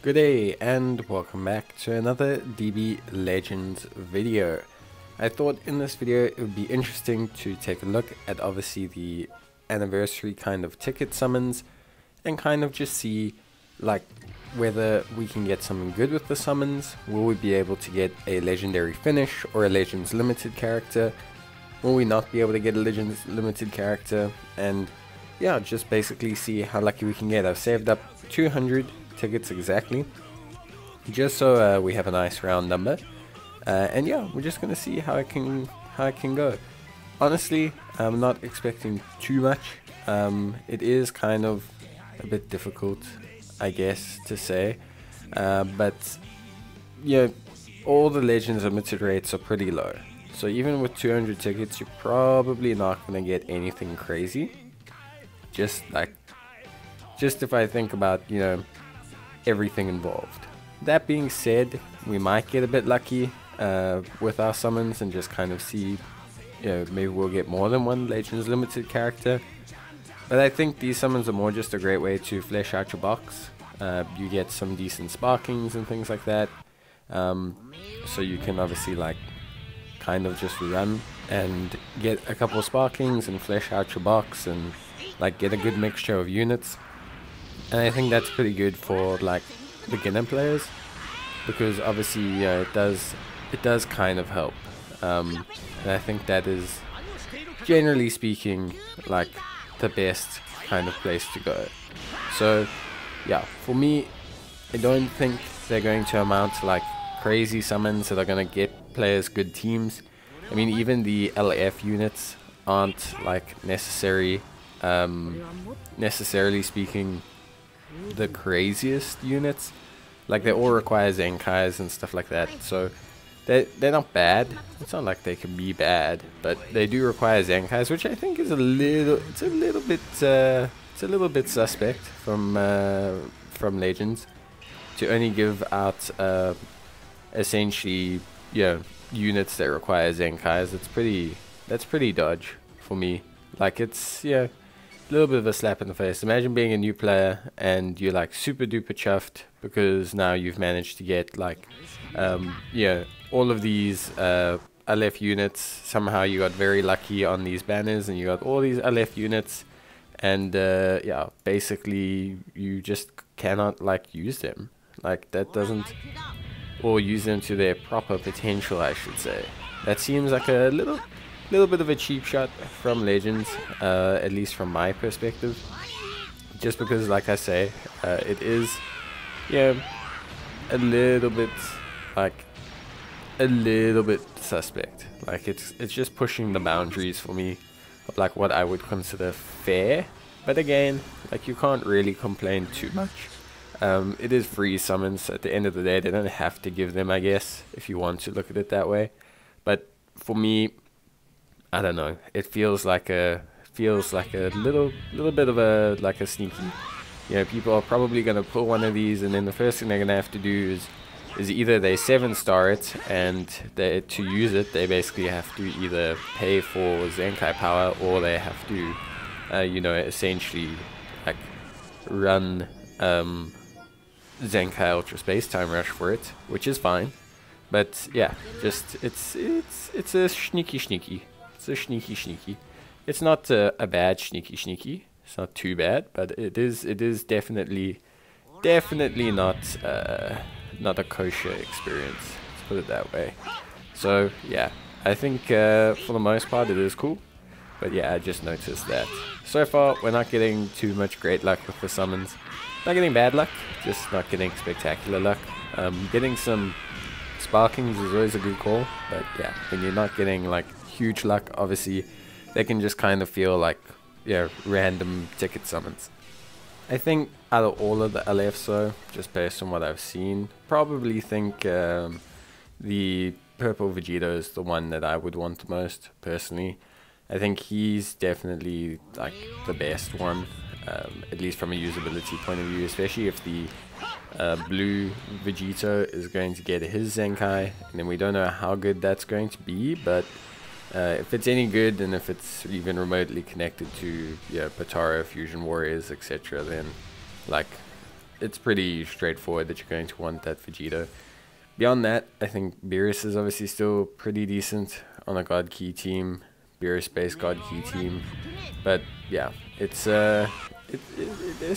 Good day and welcome back to another DB Legends video. I thought in this video it would be interesting to take a look at obviously the anniversary kind of ticket summons and kind of just see like whether we can get something good with the summons. Will we be able to get a legendary finish or a Legends Limited character? Will we not be able to get a Legends Limited character? And yeah, just basically see how lucky we can get. I've saved up 200 tickets exactly, just so we have a nice round number, and yeah, we're just gonna see how it can go. Honestly, I'm not expecting too much. It is kind of a bit difficult, I guess, to say, but yeah, all the Legends Limited rates are pretty low, so even with 200 tickets you're probably not gonna get anything crazy. Just if I think about, you know, everything involved. That being said, we might get a bit lucky with our summons and just kind of see, you know, maybe we'll get more than one Legends Limited character. But I think these summons are more just a great way to flesh out your box. You get some decent sparkings and things like that, so you can obviously like kind of just run and get a couple of sparkings and flesh out your box and like get a good mixture of units. And I think that's pretty good for like beginner players, because obviously it does kind of help, and I think that is generally speaking like the best kind of place to go. So yeah, for me, I don't think they're going to amount to like crazy summons that are going to get players good teams. I mean, even the LF units aren't like necessarily speaking the craziest units. Like they all require Zenkais and stuff like that, so they're not bad. It's not like they can be bad, but they do require Zenkais, which I think is a little bit suspect from Legends to only give out essentially, yeah, units that require Zenkais. That's pretty dodge for me. Like, it's, yeah, a little bit of a slap in the face. Imagine being a new player and you're like super duper chuffed because now you've managed to get like yeah, all of these LF units. Somehow you got very lucky on these banners and you got all these LF units, and yeah, basically you just cannot like use them. Like that doesn't, or use them to their proper potential, I should say. That seems like a little bit of a cheap shot from Legends, at least from my perspective, just because, like I say, it is, yeah, a little bit suspect. Like it's just pushing the boundaries for me of like what I would consider fair. But again, like, you can't really complain too much. It is free summons. At the end of the day, they don't have to give them, I guess, if you want to look at it that way. But for me, I don't know. It feels like a little bit of a sneaky. You know, people are probably gonna pull one of these, and then the first thing they're gonna have to do is either they 7-star it, and to use it they basically have to either pay for Zenkai power, or they have to, you know, essentially like run Zenkai Ultra Space Time Rush for it, which is fine. But yeah, just it's a sneaky. It's a sneaky. It's not a bad sneaky. It's not too bad, but it is definitely not a kosher experience. Let's put it that way. So yeah, I think for the most part it is cool. But yeah, I just noticed that so far we're not getting too much great luck with the summons. Not getting bad luck, just not getting spectacular luck. Getting some sparkings is always a good call, but yeah, when you're not getting like huge luck, obviously they can just kind of feel like, yeah, random ticket summons. I think out of all of the LFs though, just based on what I've seen, probably think the purple Vegito is the one that I would want the most personally. I think he's definitely like the best one, at least from a usability point of view, especially if the blue Vegito is going to get his Zenkai, and then we don't know how good that's going to be, but if it's any good, and if it's even remotely connected to, yeah, Potara, Fusion Warriors, etc., then like it's pretty straightforward that you're going to want that Vegito. Beyond that, I think Beerus is obviously still pretty decent on a God Key team, Beerus-based God Key team. But yeah, it's there's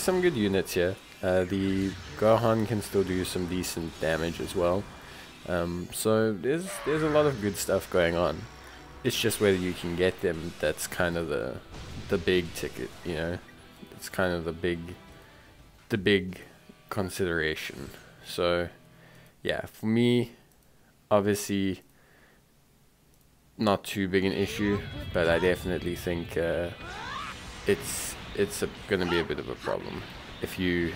some good units here. The Gohan can still do some decent damage as well. So there's a lot of good stuff going on. It's just whether you can get them that's kind of the big ticket, you know. It's kind of the big consideration. So yeah, for me, obviously not too big an issue, but I definitely think it's going to be a bit of a problem if you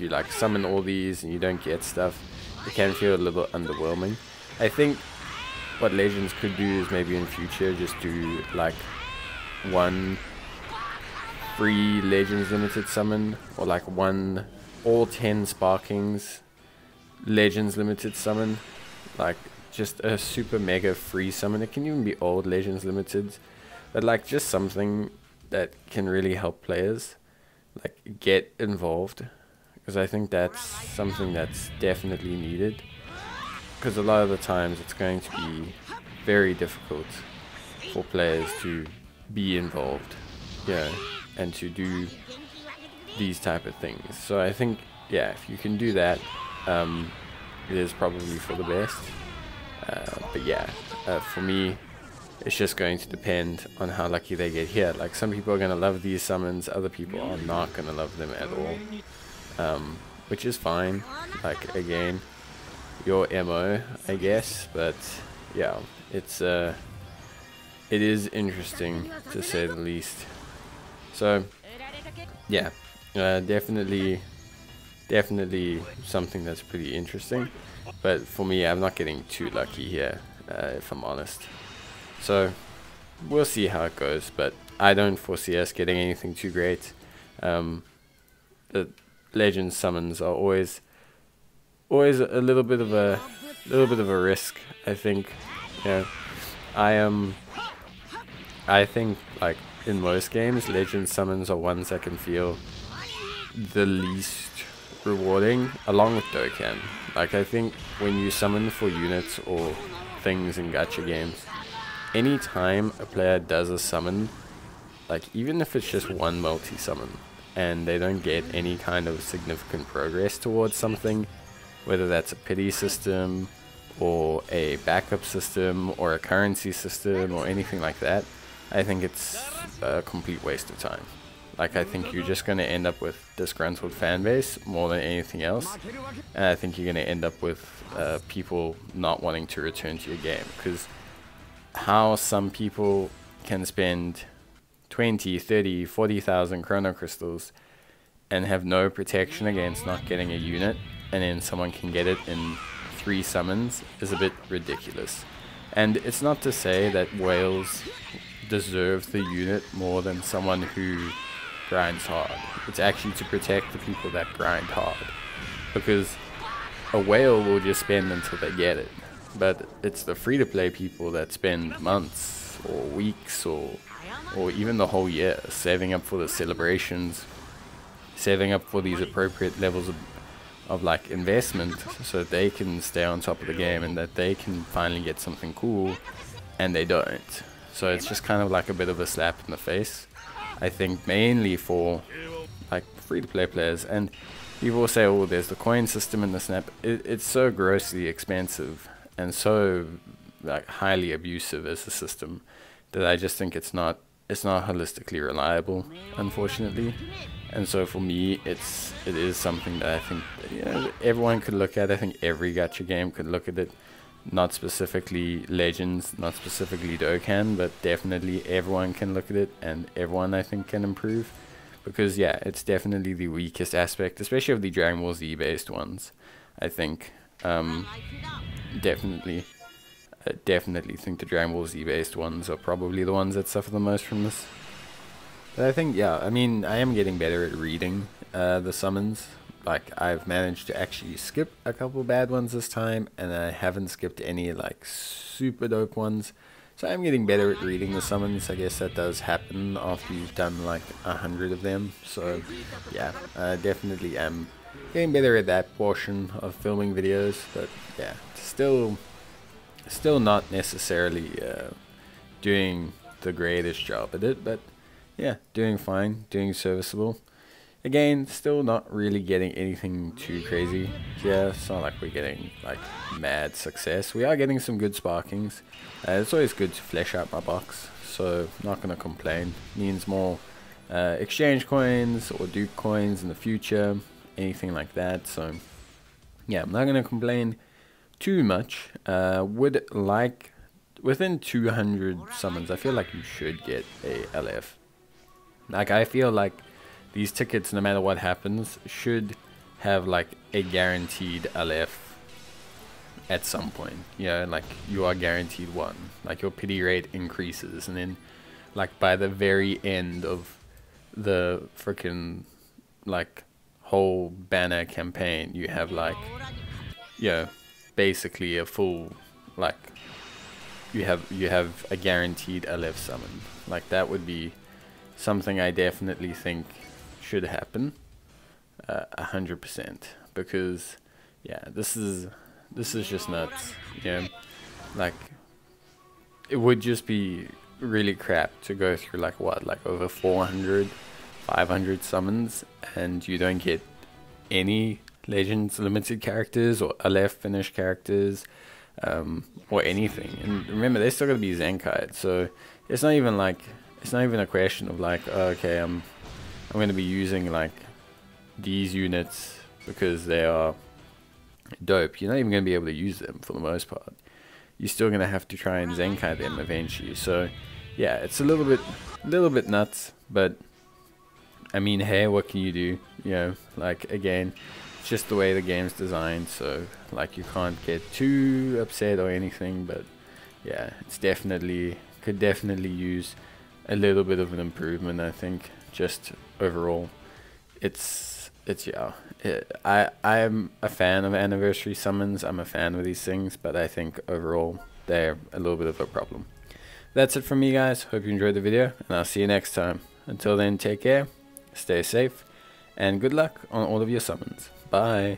like summon all these and you don't get stuff. It can feel a little underwhelming. I think what Legends could do is maybe in future just do like one free Legends limited summon, or like one all 10 Sparkings Legends limited summon, like just a super mega free summon. It can even be old Legends limited, but like just something that can really help players like get involved, because I think that's something that's definitely needed, because a lot of the times it's going to be very difficult for players to be involved, yeah, and to do these type of things. So I think, yeah, if you can do that, it is probably for the best. But yeah, for me, it's just going to depend on how lucky they get here. Like, some people are going to love these summons, other people are not going to love them at all, which is fine. Like, again, your MO, I guess. But yeah, it is interesting to say the least. So yeah, definitely something that's pretty interesting. But for me, I'm not getting too lucky here, if I'm honest. So we'll see how it goes, but I don't foresee us getting anything too great. The Legend summons are always a little bit of a risk, I think. Yeah, I think, like, in most games, Legend summons are ones that can feel the least rewarding, along with Dokkan. Like, I think when you summon for units or things in gacha games, anytime a player does a summon, like, even if it's just one multi-summon, and they don't get any kind of significant progress towards something, whether that's a pity system, or a backup system, or a currency system, or anything like that, I think it's a complete waste of time. Like, I think you're just going to end up with disgruntled fan base more than anything else. And I think you're going to end up with people not wanting to return to your game. Because how some people can spend 20, 30, 40,000 Chrono Crystals and have no protection against not getting a unit, and then someone can get it in 3 summons, is a bit ridiculous. And it's not to say that whales deserve the unit more than someone who grinds hard. It's actually to protect the people that grind hard, because a whale will just spend until they get it, but it's the free-to-play people that spend months or weeks or even the whole year saving up for the celebrations, saving up for these appropriate levels of like investment, so that they can stay on top of the game and that they can finally get something cool, and they don't. So it's just kind of like a bit of a slap in the face, I think, mainly for like free-to-play players. And people will say, oh, there's the coin system in the Snap. It's so grossly expensive and so like highly abusive as a system that I just think it's not holistically reliable, unfortunately. And so for me, it is something that I think, you know, everyone could look at. I think every gacha game could look at it. Not specifically Legends, not specifically Dokkan, but definitely everyone can look at it, and everyone, I think, can improve. Because yeah, it's definitely the weakest aspect, especially of the Dragon Ball Z based ones, I think. Definitely think the Dragon Ball Z based ones are probably the ones that suffer the most from this. But I think, yeah, I mean, I am getting better at reading the summons. Like, I've managed to actually skip a couple bad ones this time, and I haven't skipped any like super dope ones. So I'm getting better at reading the summons. I guess that does happen after you've done like 100 of them. So yeah, I definitely am getting better at that portion of filming videos, but yeah, still not necessarily doing the greatest job at it, but yeah, doing fine, doing serviceable. Again, still not really getting anything too crazy. Yeah, it's not like we're getting like mad success. We are getting some good sparkings. It's always good to flesh out my box, so not gonna complain. Means more exchange coins or Duke coins in the future, anything like that. So yeah, I'm not gonna complain too much. Would like within 200 summons, I feel like you should get a LF. Like, I feel like these tickets, no matter what happens, should have like a guaranteed LF at some point. You know, like you are guaranteed one. Like your pity rate increases, and then like by the very end of the freaking like whole banner campaign, you have like, you know, basically a full, like you have a guaranteed LF summon. Like that would be something I definitely think should happen 100%, because yeah, this is just nuts. You know, like it would just be really crap to go through like what, like over 400 500 summons and you don't get any Legends limited characters or LF finish characters or anything. And remember, they're still gonna be Zenkite, so it's not even a question of like, oh, okay, I'm going to be using like these units because they are dope. You're not even going to be able to use them for the most part. You're still going to have to try and Zenkai them eventually. So yeah, it's a little bit nuts, but I mean, hey, what can you do? You know, like again, it's just the way the game's designed, so like you can't get too upset or anything, but yeah, it's could definitely use a little bit of an improvement, I think. Just overall, it's yeah. I'm a fan of anniversary summons. I'm a fan of these things, but I think overall they're a little bit of a problem. That's it from me, guys. Hope you enjoyed the video, and I'll see you next time. Until then, take care, stay safe, and good luck on all of your summons. Bye.